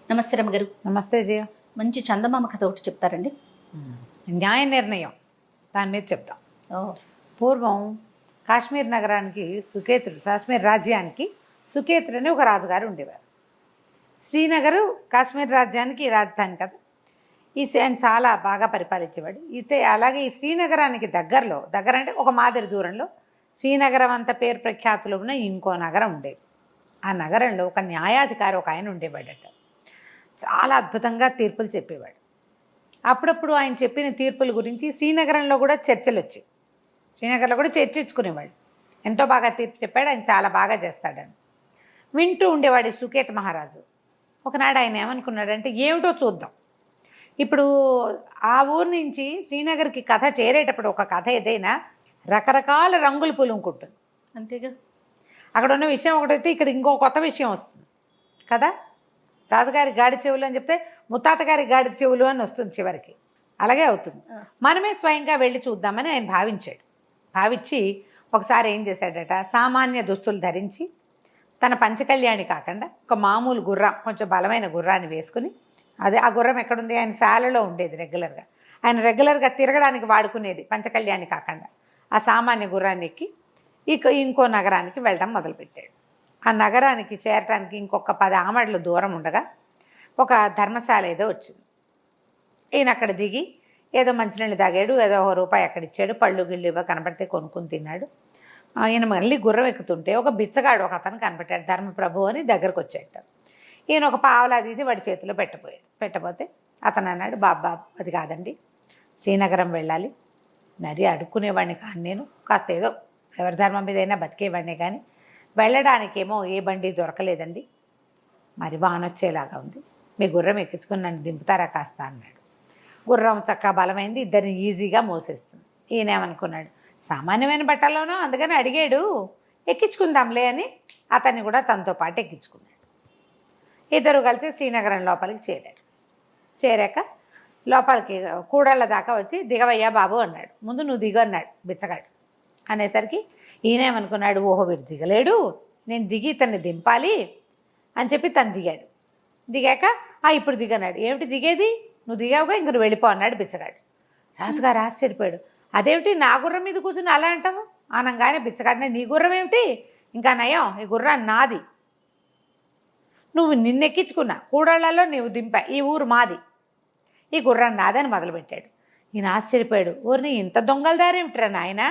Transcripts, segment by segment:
నమస్తే రమ్మగారు. నమస్తే జయ. మంచి చందమామ కథ ఒకటి చెప్తారండి. న్యాయ నిర్ణయం దాని మీద చెప్తాం. ఓ పూర్వం కాశ్మీర్ నగరానికి సుకేతుడు, కాశ్మీర్ రాజ్యానికి సుకేతుడు అని ఒక రాజుగారు ఉండేవారు. శ్రీనగరు కాశ్మీర్ రాజ్యానికి రాజధాని కదా. ఆయన చాలా బాగా పరిపాలించేవాడు. అలాగే ఈ శ్రీనగరానికి దగ్గర అంటే ఒక మాదిరి దూరంలో శ్రీనగరం అంత పేరు ప్రఖ్యాతులు ఉన్న ఇంకో నగరం ఉండేది. ఆ నగరంలో ఒక న్యాయాధికారి ఒక ఆయన ఉండేవాడట. చాలా అద్భుతంగా తీర్పులు చెప్పేవాడు. అప్పుడప్పుడు ఆయన చెప్పిన తీర్పుల గురించి శ్రీనగరంలో కూడా చర్చలు వచ్చాయి. శ్రీనగర్లో కూడా చర్చించుకునేవాడు. ఎంతో బాగా తీర్పు చెప్పాడు, ఆయన చాలా బాగా చేస్తాడని వింటూ ఉండేవాడు సుకేత మహారాజు. ఒకనాడు ఆయన ఏమనుకున్నాడంటే, ఏమిటో చూద్దాం. ఇప్పుడు ఆ ఊరు నుంచి శ్రీనగర్కి కథ చేరేటప్పుడు ఒక కథ ఏదైనా రకరకాల రంగులు పులుముకుంటుంది అంతేగా. అక్కడ ఉన్న విషయం ఒకటైతే ఇక్కడ ఇంకో కొత్త విషయం వస్తుంది కదా. రాజుగారి గాడి చెవులు అని చెప్తే ముత్తాత గారి గాడి చెవులు అని వస్తుంది చివరికి. అలాగే అవుతుంది. మనమే స్వయంగా వెళ్ళి చూద్దామని ఆయన భావించి ఒకసారి ఏం చేశాడట, సామాన్య దుస్తులు ధరించి తన పంచకళ్యాణి కాకుండా ఒక మామూలు గుర్రం, కొంచెం బలమైన గుర్రాన్ని వేసుకుని, అదే ఆ గుర్రం ఎక్కడుంది, ఆయన శాలలో ఉండేది రెగ్యులర్గా, ఆయన రెగ్యులర్గా తిరగడానికి వాడుకునేది పంచకళ్యాణి కాకుండా ఆ సామాన్య గుర్రాన్ని ఎక్కి ఇంకో నగరానికి వెళ్ళడం మొదలుపెట్టాడు. ఆ నగరానికి చేరటానికి ఇంకొక 10 ఆమడలు దూరం ఉండగా ఒక ధర్మశాల ఏదో వచ్చింది. ఈయన అక్కడ దిగి ఏదో మంచినీళ్ళు తాగాడు, ఏదో ₹1 అక్కడ ఇచ్చాడు, పళ్ళు గిళ్ళు ఇవ్వ కనపడితే కొనుక్కుని తిన్నాడు. ఈయన మళ్ళీ గుర్రం ఎక్కుతుంటే ఒక బిచ్చగాడు ఒక అతను కనపడ్డాడు, ధర్మప్రభు అని దగ్గరకు వచ్చాట. ఈయన ఒక పావలా తీసి వాడి చేతిలో పెట్టబోతే అతను అన్నాడు, బాబు అది కాదండి, శ్రీనగరం వెళ్ళాలి, నది అడుక్కునేవాడిని కానీ నేను, కాస్త ఏదో ఎవరి ధర్మం మీద అయినా బతికేవాడినే కానీ వెళ్ళడానికేమో ఏ బండి దొరకలేదండి, మరి వానొచ్చేలాగా ఉంది, మీ గుర్రం ఎక్కించుకుని నన్ను దింపుతారా కాస్త అన్నాడు. గుర్రం చక్కగా బలమైంది, ఇద్దరిని ఈజీగా మోసేస్తుంది. ఈయనేమనుకున్నాడు, సామాన్యమైన బట్టలోనో అందుకని అడిగాడు, ఎక్కించుకుందాంలే అని అతన్ని కూడా తనతో పాటు ఎక్కించుకున్నాడు. ఇద్దరు కలిసి శ్రీనగరం లోపలికి చేరాక లోపలికి కూడళ్ళ దాకా వచ్చి, దిగవయ్యా బాబు అన్నాడు. ముందు నువ్వు దిగు అన్నాడు బిచ్చగాడు. అనేసరికి ఈయనేమనుకున్నాడు, ఓహో వీడు దిగలేడు, నేను దిగి తన్ని దింపాలి అని చెప్పి తను దిగాడు. దిగాక ఇప్పుడు దిగన్నాడు. ఏమిటి దిగేది, నువ్వు దిగావుగా ఇంక నువ్వు వెళ్ళిపో అన్నాడు బిచ్చగాడు. రాజుగారు ఆశ్చర్యపోయాడు. అదేమిటి నా గుర్రం మీద కూర్చుని అలా అంటావు అనగానే బిచ్చగాడినే, నీ గుర్రం ఏమిటి, ఇంకా నయం, ఈ గుర్రాన్ని నాది, నువ్వు నిన్నెక్కించుకున్నా కూడళ్లలో నీవు దింపా, ఈ ఊరు మాది, ఈ గుర్రాన్ని నాదని మొదలుపెట్టాడు. ఈయన ఆశ్చర్యపోయాడు. ఊరిని ఇంత దొంగల దారేమిట్రా నాయన,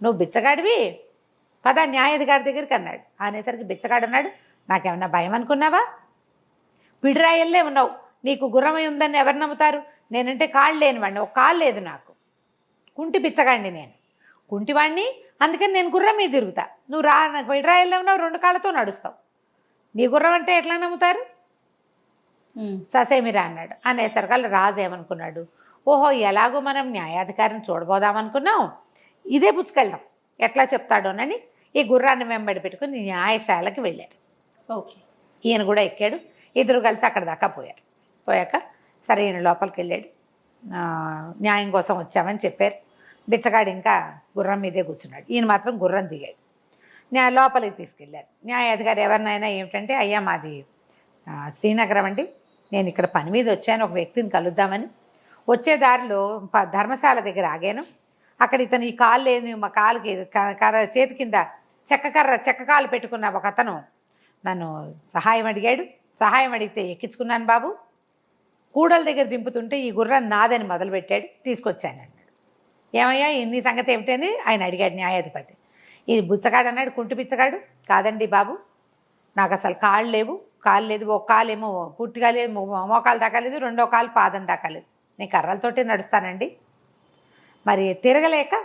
నువ్వు బిచ్చగాడివి, పద న్యాయాధికారి దగ్గరికి అన్నాడు. అనేసరికి బిచ్చగాడు అన్నాడు, నాకేమన్నా భయం అనుకున్నావా, పిడిరాయల్లే ఉన్నావు, నీకు గుర్రమై ఉందని ఎవరు నమ్ముతారు, నేనంటే కాళ్ళు లేనివాడిని, ఒక కాళ్ళు లేదు నాకు, కుంటి బిచ్చగాడిని నేను, కుంటివాడిని, అందుకని నేను గుర్రం మీద తిరుగుతా, నువ్వు నాకు పిడిరాయల్లే ఉన్నావు, 2 కాళ్ళతో నడుస్తావు, నీ గుర్రం అంటే ఎట్లా నమ్ముతారు, ససేమిరా అన్నాడు. అనేసరికి రాజు ఏమనుకున్నాడు, ఓహో ఎలాగో మనం న్యాయాధికారిని చూడబోదామనుకున్నాం, ఇదే పుచ్చుకెళ్దాం ఎట్లా చెప్తాడోనని ఈ గుర్రాన్ని వెంబడి పెట్టుకుని న్యాయశాలకి వెళ్ళారు. ఓకే. ఈయన కూడా ఎక్కాడు. ఇద్దరు కలిసి అక్కడ దాకా పోయాక సరే ఈయన లోపలికి వెళ్ళాడు. న్యాయం కోసం వచ్చామని చెప్పారు. బిచ్చగాడు ఇంకా గుర్రం మీదే కూర్చున్నాడు. ఈయన మాత్రం గుర్రం దిగాడు. లోపలికి తీసుకెళ్ళారు. న్యాయాధికారి ఎవరినైనా ఏమిటంటే, అయ్యా మాది శ్రీనగరం అండి, నేను ఇక్కడ పని మీద వచ్చాను, ఒక వ్యక్తిని కలుద్దామని, వచ్చే దారిలో ధర్మశాల దగ్గర ఆగాను, అక్కడ ఇతను ఈ కాలు లేని మా కాలుకి చేతి కింద చెక్క కాలు పెట్టుకున్న ఒక అతను నన్ను సహాయం అడిగాడు, సహాయం అడిగితే ఎక్కించుకున్నాను బాబు, కూడల దగ్గర దింపుతుంటే ఈ గుర్రాన్ని నాదని మొదలుపెట్టాడు, తీసుకొచ్చాను అన్నాడు. ఏమయ్యా నీ సంగతి ఏమిటని ఆయన అడిగాడు న్యాయాధిపతి. ఈ బుచ్చగాడు అన్నాడు, కుంటి బిచ్చగాడు, కాదండి బాబు, నాకు అసలు కాళ్ళు లేదు, ఒక కాలు ఏమో పూర్తిగా లేదు, మోకాలు దాకా లేదు, 2వ కాలు పాదం దాకా లేదు, నేను కర్రలతోటే నడుస్తానండి, మరి తిరగలేక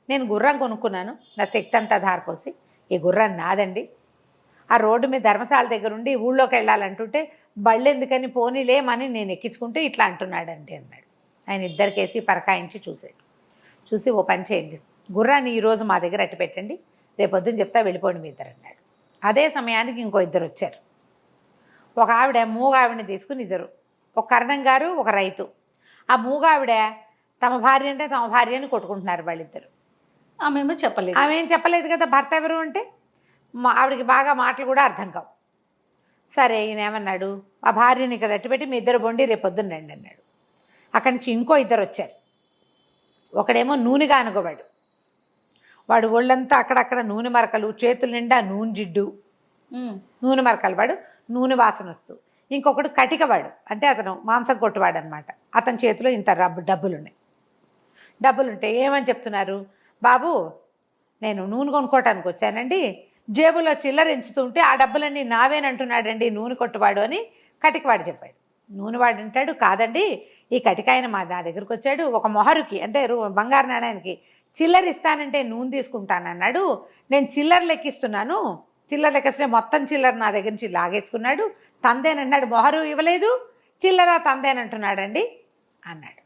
నేను గుర్రం కొనుక్కున్నాను, నా శక్తి అంతా ధారపోసి, ఈ గుర్రం నాదండి, ఆ రోడ్డు మీద ధర్మశాల దగ్గర ఉండి ఊళ్ళోకి వెళ్ళాలంటుంటే బళ్ళు ఎందుకని పోనీలేమని నేను ఎక్కించుకుంటే ఇట్లా అంటున్నాడండి అన్నాడు. ఆయన ఇద్దరికేసి పరకాయించి చూసి ఓ పని చేయండి, గుర్రాన్ని ఈరోజు మా దగ్గర అట్టి పెట్టండి, రేపొద్దున చెప్తా వెళ్ళిపోండి మీ ఇద్దరు అన్నాడు. అదే సమయానికి ఇంకో ఇద్దరు వచ్చారు. ఒక ఆవిడ మూగావిడని తీసుకుని ఇద్దరు, ఒక కరణం గారు ఒక రైతు. ఆ మూగావిడ తమ భార్య అంటే తమ భార్యని కొట్టుకుంటున్నారు వాళ్ళిద్దరు. ఆమె ఏం చెప్పలేదు కదా భర్త ఎవరు అంటే. ఆవిడకి బాగా మాటలు కూడా అర్థం కావు. సరే ఈయన ఏమన్నాడు, ఆ భార్యని ఇక్కడ అట్టుపెట్టి మీ ఇద్దరు బొండి రేపు పొద్దున్న రండి అన్నాడు. అక్కడి నుంచి ఇంకో ఇద్దరు వచ్చారు. ఒకడేమో నూనెగా అనుకోవాడు, వాడు ఒళ్ళంతా అక్కడక్కడ నూనె మరకలు, చేతుల నిండా నూనె జిడ్డు, నూనె మరకలు, వాడు నూనె వాసన వస్తూ. ఇంకొకడు కటికవాడు, అంటే అతను మాంసం కొట్టువాడు అనమాట. అతని చేతిలో ఇంత డబ్బులుంటే ఏమని చెప్తున్నారు, బాబు నేను నూనె కొనుక్కోవటానికి వచ్చానండి, జేబులో చిల్లర ఎంచుతుంటే ఆ డబ్బులన్నీ నావేనంటున్నాడండి నూనె కొట్టువాడు అని కటికవాడు చెప్పాడు. నూనెవాడు అంటాడు, కాదండి ఈ కటికాయన నా దగ్గరికి వచ్చాడు, ఒక మొహరుకి అంటే బంగారు నాణ్యానికి చిల్లర ఇస్తానంటే నూనె తీసుకుంటానన్నాడు, నేను చిల్లర లెక్కిస్తున్నాను, చిల్లర లెక్కిస్తే మొత్తం చిల్లర నా దగ్గర నుంచి లాగేసుకున్నాడు, తందేనన్నాడు, మొహరు ఇవ్వలేదు, చిల్లర తందేనంటున్నాడండి అన్నాడు.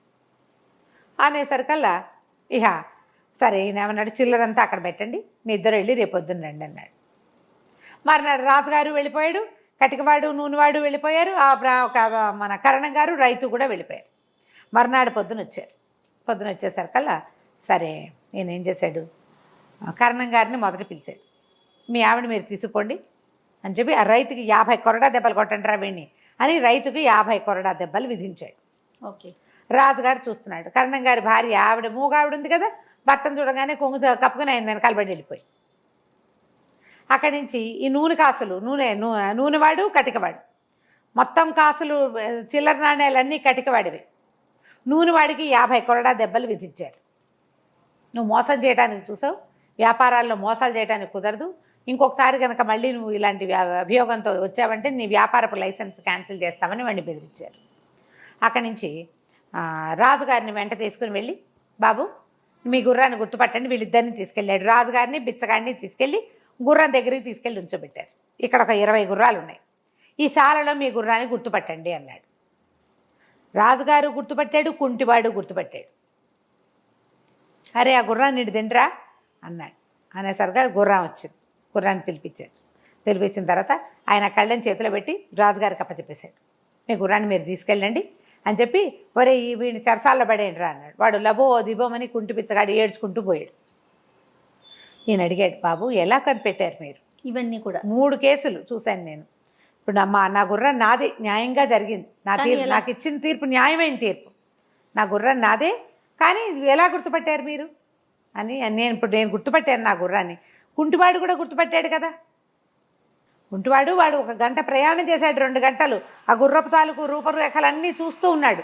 అనేసరికల్లా ఇహ సరే ఈయనేమన్నాడు, చిల్లరంతా అక్కడ పెట్టండి, మీ ఇద్దరు వెళ్ళి రేపు పొద్దున్న రండి అన్నాడు. మర్నాడు రాజుగారు వెళ్ళిపోయాడు, కటికవాడు నూనెవాడు వెళ్ళిపోయారు, మన కరణం గారు రైతు కూడా వెళ్ళిపోయారు. మర్నాడు పొద్దున వచ్చేసరికల్లా సరే నేను ఏం చేశాడు, కరణం గారిని మొదట పిలిచాడు, మీ ఆవిడ మీరు తీసుకుపోండి అని చెప్పి ఆ రైతుకి 50 కొరడా దెబ్బలు కొట్టండి రా వీణ్ణి అని రైతుకి 50 కొరడా దెబ్బలు విధించాడు. ఓకే. రాజుగారు చూస్తున్నాడు, కరణం గారి భార్య ఆవిడ మూగావిడ ఉంది కదా, భర్తను చూడగానే కొంగు కప్పుకుని ఆయన వెనకాల పడి వెళ్ళిపోయి. అక్కడి నుంచి ఈ నూనె కాసులు నూనెవాడు కటికవాడు, మొత్తం కాసులు చిల్లర నాణ్యాలన్నీ కటికవాడివి, నూనెవాడికి 50 కొరడా దెబ్బలు విధించారు. నువ్వు మోసం చేయడానికి చూసావు, వ్యాపారాల్లో మోసాలు చేయడానికి కుదరదు, ఇంకొకసారి కనుక మళ్ళీ నువ్వు ఇలాంటి అభియోగంతో వచ్చావంటే నీ వ్యాపారపు లైసెన్స్ క్యాన్సిల్ చేస్తామని వాడిని బెదిరించారు. అక్కడి నుంచి రాజుగారిని వెంట తీసుకుని వెళ్ళి, బాబు మీ గుర్రాన్ని గుర్తుపట్టండి, వీళ్ళిద్దరిని తీసుకెళ్ళాడు. రాజుగారిని బిచ్చగాడిని తీసుకెళ్ళి గుర్రం దగ్గరికి తీసుకెళ్ళి ఉంచోబెట్టారు. ఇక్కడ ఒక 20 గుర్రాలు ఉన్నాయి, ఈ శాలలో మీ గుర్రాన్ని గుర్తుపట్టండి అన్నాడు. రాజుగారు గుర్తుపట్టాడు, కుంటివాడు గుర్తుపట్టాడు. అరే ఆ గుర్రాన్ని ఇటు తింటరా అన్నాడు. అనేసరిగా గుర్రం వచ్చింది, గుర్రాన్ని పిలిపించిన తర్వాత ఆయన కళ్ళని చేతిలో పెట్టి రాజుగారికి అప్పచెప్పేశాడు. మీ గుర్రాన్ని మీరు తీసుకెళ్ళండి అని చెప్పి, ఒరే వీడిని చెరసాల్లో పడేయండి రా అన్నాడు. వాడు లబో దిబోమని కుంటి పిచ్చగాడు ఏడ్చుకుంటూ పోయాడు. ఈయన అడిగాడు, బాబు ఎలా కనిపెట్టారు మీరు? ఇవన్నీ కూడా 3 కేసులు చూశాను నేను. ఇప్పుడు నా గుర్రం నాదే, న్యాయంగా జరిగింది, నాకు ఇచ్చిన తీర్పు న్యాయమైన తీర్పు, నా గుర్రం నాదే, కానీ ఎలా గుర్తుపట్టారు మీరు అని. నేను గుర్తుపట్టాను నా గుర్రాన్ని. కుంటివాడు కూడా గుర్తుపట్టాడు కదా, కుంటివాడు వాడు 1 గంట ప్రయాణం చేశాడు, 2 గంటలు ఆ గుర్రపు తాలూకు రూపరేఖలన్నీ చూస్తూ ఉన్నాడు.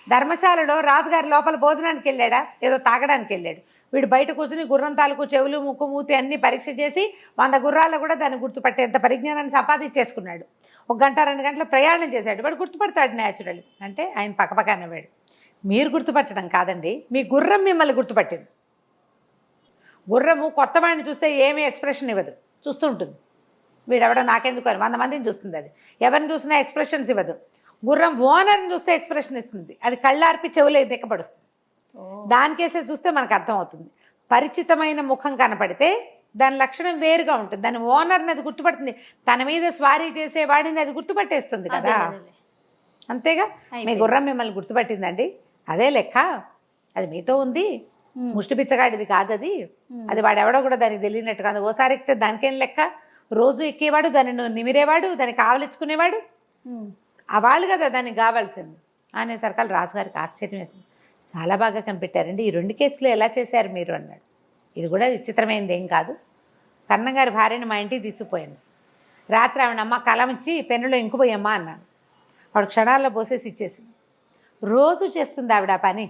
ధర్మశాలలో రాజుగారి లోపల భోజనానికి వెళ్ళాడా, ఏదో తాగడానికి వెళ్ళాడు. వీడు బయట కూర్చుని గుర్రం తాలూకు చెవులు ముక్కు మూతి అన్నీ పరీక్ష చేసి 100 గుర్రాల్లో కూడా దాన్ని గుర్తుపట్టేంత పరిజ్ఞానాన్ని సంపాదించేసుకున్నాడు. 1 గంట 2 గంటల ప్రయాణం చేశాడు, వాడు గుర్తుపడతాడు న్యాచురల్. అంటే ఆయన పక్కపక్క నవ్వాడు. మీరు గుర్తుపట్టడం కాదండి, మీ గుర్రం మిమ్మల్ని గుర్తుపట్టింది. గుర్రము కొత్త వాడిని చూస్తే ఏమీ ఎక్స్ప్రెషన్ ఇవ్వదు, చూస్తూ ఉంటుంది. వీడెవడో నాకెందుకు అని 100 మందిని చూస్తుంది, అది ఎవరిని చూసినా ఎక్స్ప్రెషన్స్ ఇవ్వదు. గుర్రం ఓనర్ని చూస్తే ఎక్స్ప్రెషన్ ఇస్తుంది, అది కళ్ళార్పి చెవులే దిక్కపడుస్తుంది. దానికేసే చూస్తే మనకు అర్థమవుతుంది. పరిచితమైన ముఖం కనపడితే దాని లక్షణం వేరుగా ఉంటుంది, దాని ఓనర్ని అది గుర్తుపడుతుంది, తన మీద స్వారీ చేసేవాడిని అది గుర్తుపట్టేస్తుంది కదా. అంతేగా, మీ గుర్రం మిమ్మల్ని గుర్తుపట్టిందండి, అదే లెక్క, అది మీతో ఉంది, ముష్టి పిచ్చగాడిది కాదు అది, అది వాడెవడో కూడా దానికి తెలియనట్టు కాదు. ఓసారి ఎక్కితే దానికేం లెక్క, రోజు ఎక్కేవాడు, దాన్ని నిమిరేవాడు, దాన్ని కావలించుకునేవాడు, ఆ వాళ్ళు కదా దానికి కావాల్సింది అనేసరికి రాజుగారికి ఆశ్చర్యం వేసింది. చాలా బాగా కనిపెట్టారండి, ఈ 2 కేసులు ఎలా చేశారు మీరు అన్నాడు. ఇది కూడా విచిత్రమైనది ఏం కాదు, కరణం గారి భార్యని మా ఇంటికి తీసుకుపోయాను, రాత్రి ఆవిడ అమ్మ కలం ఇచ్చి పెన్నులో ఇంకుపోయమ్మా అన్నాను. వాడు క్షణాల్లో పోసేసి ఇచ్చేసింది. రోజు చేస్తుంది ఆవిడ ఆ పని.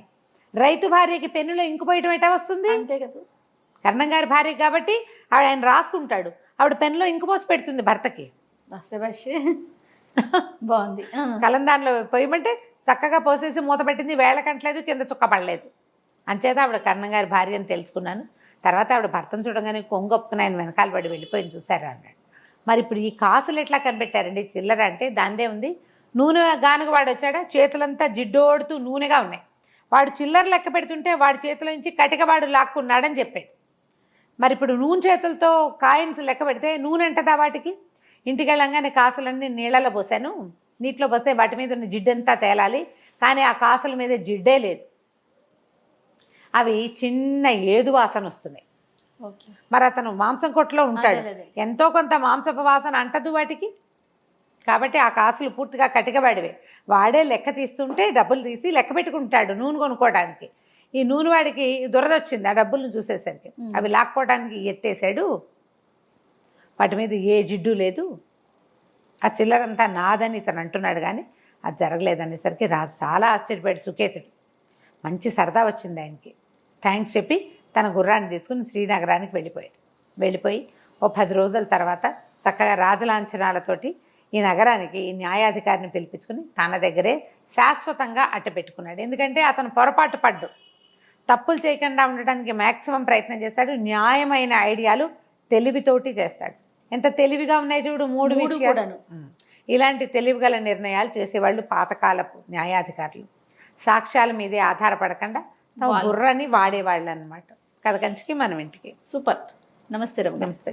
రైతు భార్యకి పెన్నులో ఇంకుపోయటం ఎటా వస్తుంది? అంతే కదా, కరణం గారి భార్య కాబట్టి ఆయన రాసుకుంటాడు, ఆవిడ పెన్నులో ఇంకుపోసి పెడుతుంది భర్తకి. బాగుంది. కలం దానిలో పోయమంటే చక్కగా పోసేసి మూత పెట్టింది, వేళ కంటలేదు, కింద చుక్క పడలేదు. అంచేత ఆవిడ కరణం గారి భార్య అని తెలుసుకున్నాను. తర్వాత ఆవిడ భర్తను చూడగానే కొంగొప్పుకుని ఆయన వెనకాల పడి వెళ్ళిపోయింది చూసారా అన్నాడు. మరి ఇప్పుడు ఈ కాసులు ఎట్లా కనిపెట్టారండి? చిల్లర అంటే దాందే ఉంది. నూనె గానుగ వాడు వచ్చాడా, చేతులంతా జిడ్డోడుతూ నూనెగా ఉన్నాయి. వాడు చిల్లర లెక్క పెడుతుంటే వాడి చేతుల నుంచి కటికవాడు లాక్కున్నాడని చెప్పాడు. మరి ఇప్పుడు నూనె చేతులతో కాయిన్స్ లెక్క పెడితే నూనె అంటదా వాటికి? ఇంటికి వెళ్ళంగానే కాసులన్నీ నీళ్ళలో పోసాను, నీటిలో పోస్తే వాటి మీద ఉన్న జిడ్డంతా తేలాలి, కానీ ఆ కాసుల మీద జిడ్డే లేదు, అవి చిన్న ఏదు వాసన వస్తున్నాయి. మరి అతను మాంసం కొట్లో ఉంటాడు, ఎంతో కొంత మాంసపు వాసన అంటదు వాటికి కాబట్టి ఆ కాసులు పూర్తిగా కటికవాడివే. వాడే లెక్క తీస్తుంటే డబ్బులు తీసి లెక్క పెట్టుకుంటాడు నూనె కొనుక్కోవడానికి. ఈ నూనె వాడికి దురద వచ్చింది ఆ డబ్బులను చూసేసరికి. అవి లాక్కోవడానికి ఎత్తేసాడు. వాటి మీద ఏ జిడ్డు లేదు. ఆ చిల్లరంతా నాదని ఇతను అంటున్నాడు, కానీ అది జరగలేదనేసరికి రాజు చాలా ఆశ్చర్యపోయాడు. సుకేతుడు మంచి సరదా వచ్చింది ఆయనకి. థ్యాంక్స్ చెప్పి తన గుర్రాన్ని తీసుకుని శ్రీనగరానికి వెళ్ళిపోయి ఓ 10 రోజుల తర్వాత చక్కగా రాజలాంఛనాలతోటి ఈ నగరానికి ఈ న్యాయాధికారిని పిలిపించుకుని తన దగ్గరే శాశ్వతంగా అట్టపెట్టుకున్నాడు. ఎందుకంటే అతను పొరపాటు పడ్డు, తప్పులు చేయకుండా ఉండడానికి మ్యాక్సిమం ప్రయత్నం చేస్తాడు. న్యాయమైన ఐడియాలు తెలివితోటి చేస్తాడు. ఎంత తెలివిగా ఉన్నాయి చూడు, 3 విషయాలు. ఇలాంటి తెలివిగల నిర్ణయాలు చేసేవాళ్ళు పాతకాలపు న్యాయాధికారులు. సాక్ష్యాల మీదే ఆధారపడకుండా తమ బుర్రని వాడేవాళ్ళు అనమాట. కథ కంచికి మనం ఇంటికి. సూపర్. నమస్తే రమ్య. నమస్తే.